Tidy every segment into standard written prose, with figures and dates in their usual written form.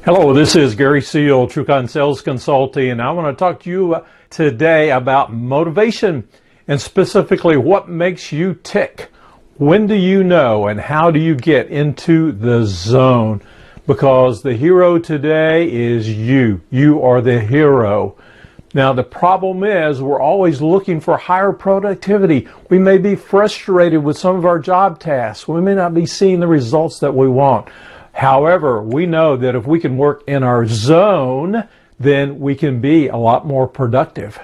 Hello, this is Gary Seale, TrueCon Sales Consulting, and I want to talk to you today about motivation and specifically what makes you tick. When do you know and how do you get into the zone? Because the hero today is you. You are the hero. Now, the problem is we're always looking for higher productivity. We may be frustrated with some of our job tasks. We may not be seeing the results that we want. However, we know that if we can work in our zone, then we can be a lot more productive.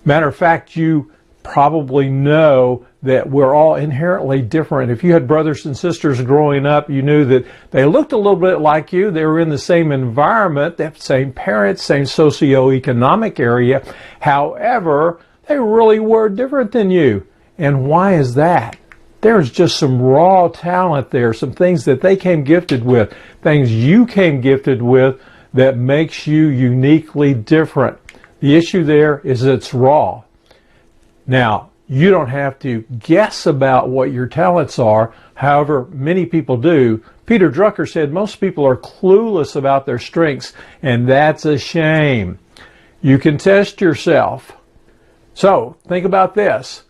Matter of fact, you probably know that we're all inherently different. If you had brothers and sisters growing up, you knew that they looked a little bit like you. They were in the same environment, they have the same parents, same socioeconomic area. However, they really were different than you. And why is that? There's just some raw talent there, some things that they came gifted with, things you came gifted with that makes you uniquely different. The issue there is it's raw. Now, you don't have to guess about what your talents are. However, many people do. Peter Drucker said most people are clueless about their strengths, and that's a shame. You can test yourself. So, think about this.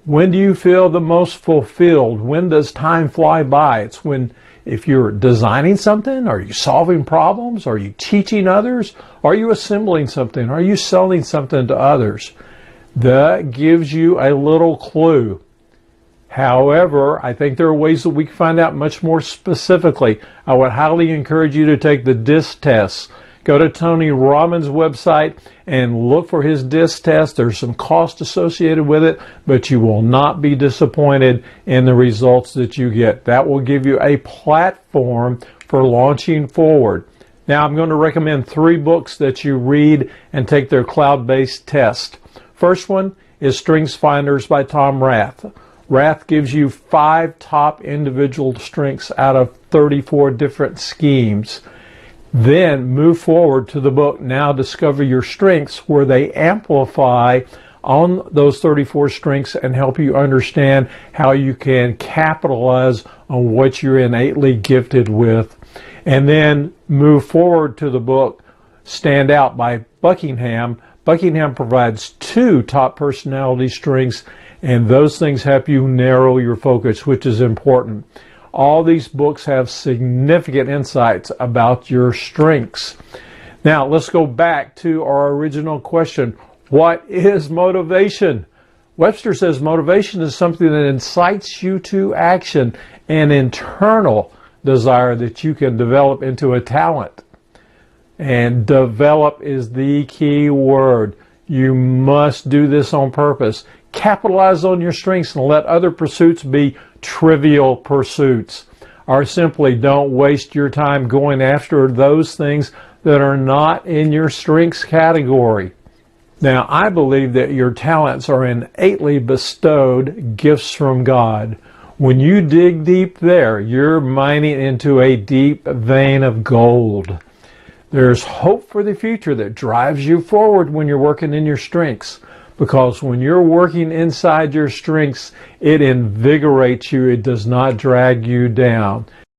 When do you feel the most fulfilled? When does time fly by? It's when, if you're designing something, are you solving problems? Are you teaching others? Are you assembling something? Are you selling something to others? That gives you a little clue. However, I think there are ways that we can find out much more specifically. I would highly encourage you to take the DISC tests. Go to Tony Robbins' website and look for his DISC test. There's some cost associated with it, but you will not be disappointed in the results that you get. That will give you a platform for launching forward. Now, I'm going to recommend 3 books that you read and take their cloud-based test. First one is Strengths Finders by Tom Rath. Rath gives you 5 top individual strengths out of 34 different schemes. Then move forward to the book, Now Discover Your Strengths, where they amplify on those 34 strengths and help you understand how you can capitalize on what you're innately gifted with. And then move forward to the book, Stand Out by Buckingham. Buckingham provides 2 top personality strengths, and those things help you narrow your focus, which is important. All these books have significant insights about your strengths. Now, let's go back to our original question. What is motivation? Webster says motivation is something that incites you to action, an internal desire that you can develop into a talent. And develop is the key word. You must do this on purpose. Capitalize on your strengths and let other pursuits be trivial pursuits. Or simply don't waste your time going after those things that are not in your strengths category. Now, I believe that your talents are innately bestowed gifts from God. When you dig deep there, you're mining into a deep vein of gold. There's hope for the future that drives you forward when you're working in your strengths. Because when you're working inside your strengths, it invigorates you. It does not drag you down.